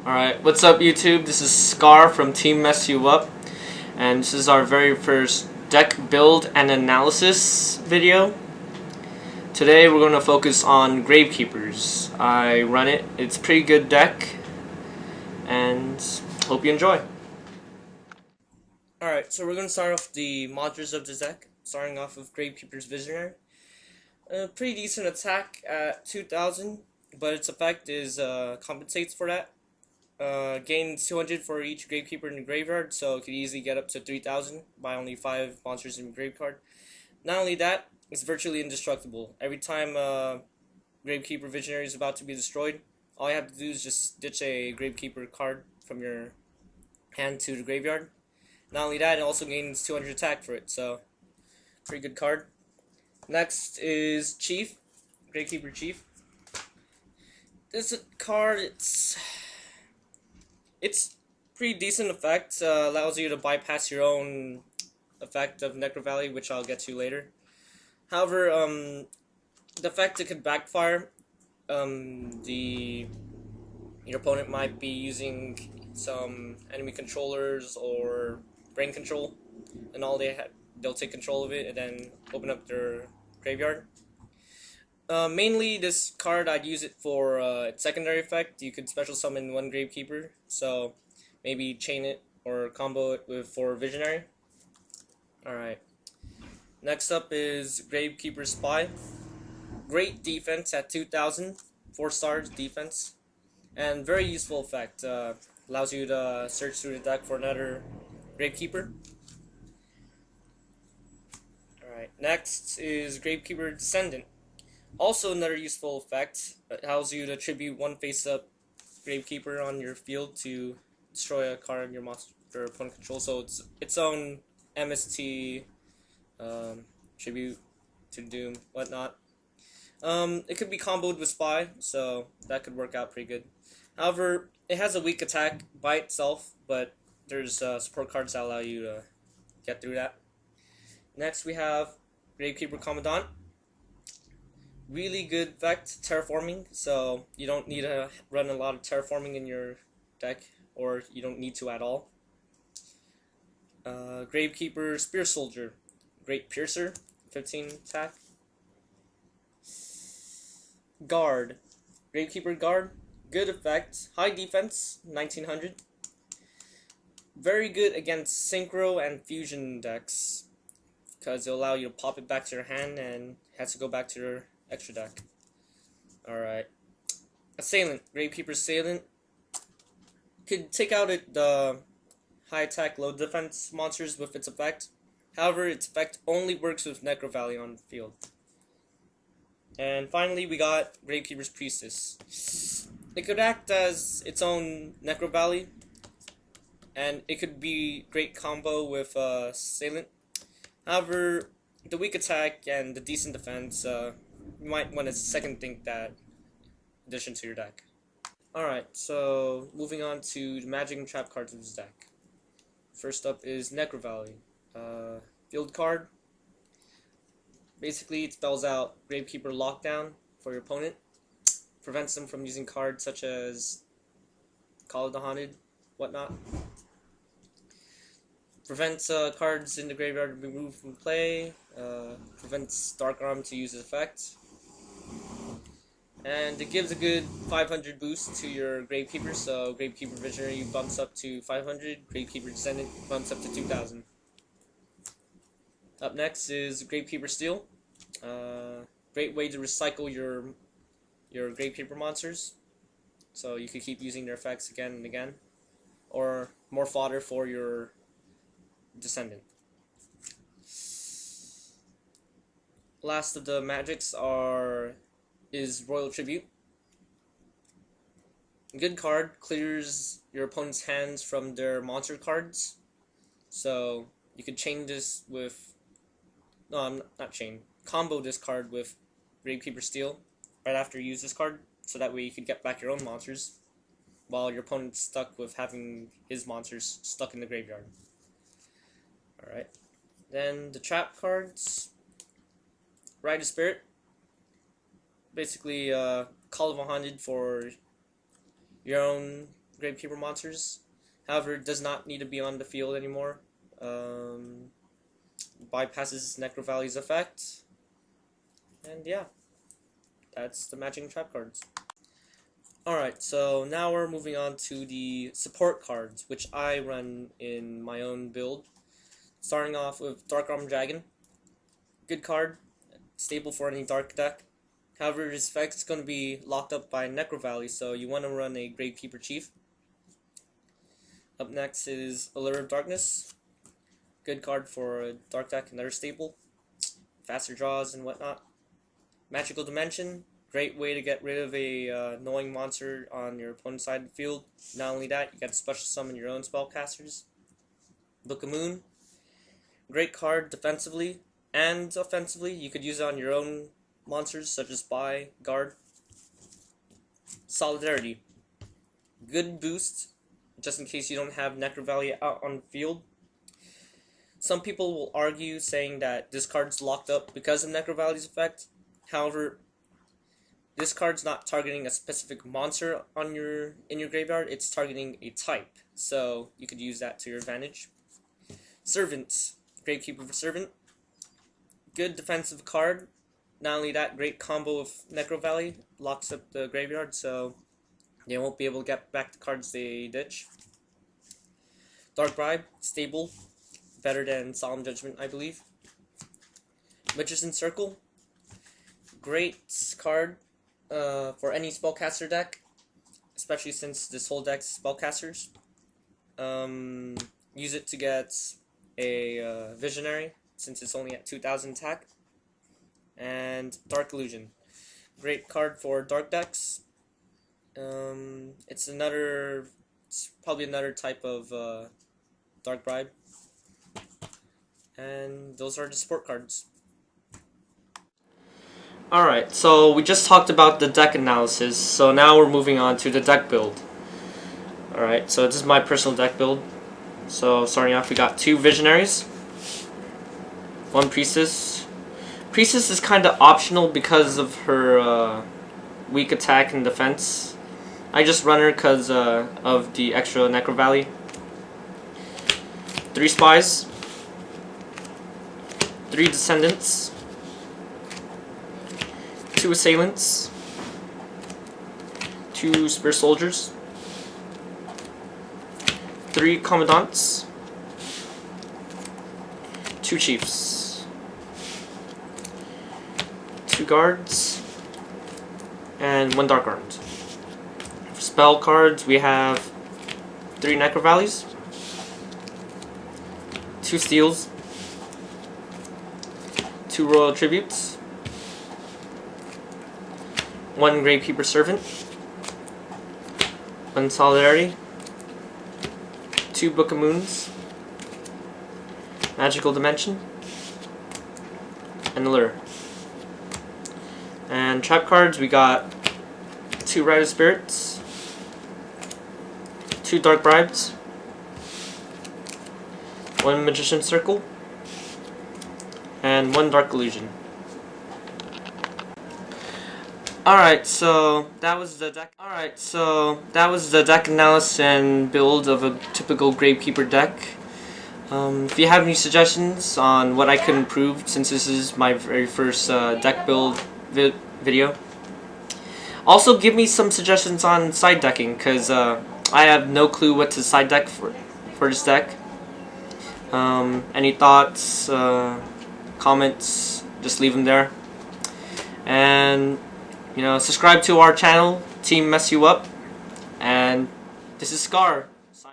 Alright, what's up YouTube? This is Scar from Team Mess You Up, and this is our very first deck build and analysis video. Today we're going to focus on Gravekeepers. I run it, it's a pretty good deck, and hope you enjoy. Alright, so we're going to start off the monsters of the deck, starting off with Gravekeeper's Visionary. A pretty decent attack at 2,000, but its effect is compensates for that. Gains 200 for each Gravekeeper in the graveyard, so it could easily get up to 3,000 by only 5 monsters in the graveyard. Not only that, it's virtually indestructible. Every time Gravekeeper Visionary is about to be destroyed, all you have to do is just ditch a Gravekeeper card from your hand to the graveyard. Not only that, it also gains 200 attack for it, so pretty good card. Next is Chief, Gravekeeper Chief. This card, it's pretty decent effect. Allows you to bypass your own effect of Necrovalley, which I'll get to later. However, the effect it could backfire. Your opponent might be using some enemy controllers or brain control, and they'll take control of it and then open up their graveyard. Mainly this card, I'd use it for its secondary effect. You could special summon one Gravekeeper, so maybe chain it or combo it for Visionary. Alright. Next up is Gravekeeper Spy. Great defense at 2,000, 4 stars defense, and very useful effect. Allows you to search through the deck for another Gravekeeper. Alright, next is Gravekeeper Descendant. Also another useful effect. It allows you to tribute one face-up Gravekeeper on your field to destroy a card your monster opponent controls. So it's its own MST tribute to Doom, whatnot. It could be comboed with Spy, so that could work out pretty good. However, it has a weak attack by itself, but there's support cards that allow you to get through that. Next we have Gravekeeper Commandant. Really good effect, terraforming, so you don't need to run a lot of terraforming in your deck, or you don't need to at all. Gravekeeper Spear Soldier, great piercer, 15 attack. Guard, Gravekeeper Guard, good effect, high defense, 1900. Very good against Synchro and Fusion decks, because it'll allow you to pop it back to your hand and has to go back to your extra deck. Alright. Assailant, Gravekeeper Assailant. Could take out the high attack, low defense monsters with its effect. However, its effect only works with Necrovalley on the field. And finally, we got Gravekeeper's Priestess. It could act as its own Necrovalley, and it could be great combo with Assailant. However, the weak attack and the decent defense, you might want to second think that addition to your deck. Alright, so moving on to the magic and trap cards of this deck. First up is Necrovalley. Field card. Basically, it spells out Gravekeeper Lockdown for your opponent. Prevents them from using cards such as Call of the Haunted, whatnot. Prevents cards in the graveyard to be removed from play. Prevents Dark Arm to use its effect. And it gives a good 500 boost to your Gravekeeper, so Gravekeeper Visionary bumps up to 500, Gravekeeper Descendant bumps up to 2,000. Up next is Gravekeeper Stele. Great way to recycle your Gravekeeper monsters, so you could keep using their effects again and again, or more fodder for your Descendant. Last of the magics is Royal Tribute. Good card, clears your opponent's hands from their monster cards, so you could chain this with combo this card with Gravekeeper Stele right after you use this card, so that way you could get back your own monsters while your opponent's stuck with having his monsters stuck in the graveyard. Alright, then the trap cards. Rite of Spirit. Basically, Call of 100 for your own Gravekeeper monsters. However, it does not need to be on the field anymore. Bypasses Necrovalley's effect. And yeah, that's the matching trap cards. Alright, so now we're moving on to the support cards, which I run in my own build. Starting off with Dark Armor Dragon. Good card, stable for any dark deck. However, his effect is going to be locked up by Necrovalley, so you want to run a Gravekeeper Chief. Up next is Allure of Darkness. Good card for a dark deck, another staple. Faster draws and whatnot. Magical Dimension. Great way to get rid of a annoying monster on your opponent's side of the field. Not only that, you got to special summon your own spellcasters. Book of Moon. Great card defensively and offensively. You could use it on your own monsters such as Spy, Guard. Solidarity. Good boost, just in case you don't have Necrovalley out on the field. Some people will argue saying that this card's locked up because of Necrovalley's effect. However, this card's not targeting a specific monster on in your graveyard, it's targeting a type. So you could use that to your advantage. Servant. Gravekeeper for Servant. Good defensive card. Not only that, great combo of Necrovalley. Locks up the graveyard, so they won't be able to get back the cards they ditch. Dark Bribe. Stable. Better than Solemn Judgment, I believe. Magician's Circle. Great card for any spellcaster deck, especially since this whole deck's spellcasters. Use it to get a Visionary, since it's only at 2,000 attack. And Dark Illusion. Great card for dark decks. It's probably another type of Dark Bribe. And those are the support cards. Alright, so we just talked about the deck analysis, so now we're moving on to the deck build. Alright, so this is my personal deck build. So starting off, we got 2 Visionaries, 1 Priestess. Priestess is kind of optional because of her weak attack and defense. I just run her because of the extra Necrovalley. 3 Spies, 3 Descendants, 2 Assailants, 2 Spear Soldiers, 3 Commandants, 2 Chiefs, 2 Guards, and 1 Dark Armed. For spell cards, we have 3 Necrovalleys, 2 Steels, 2 Royal Tributes, 1 Gravekeeper Servant, 1 Solidarity, 2 Book of Moons, Magical Dimension, and Allure. And trap cards, we got 2 Rite of Spirits, 2 Dark Bribes, 1 Magician's Circle, and 1 Dark Illusion. Alright, so that was the deck. Analysis and build of a typical Gravekeeper deck. If you have any suggestions on what I could improve, since this is my very first deck build video. Also, give me some suggestions on side decking, because I have no clue what to side deck for this deck. Any thoughts, comments, just leave them there. And subscribe to our channel, Team Mess You Up. And this is Scar.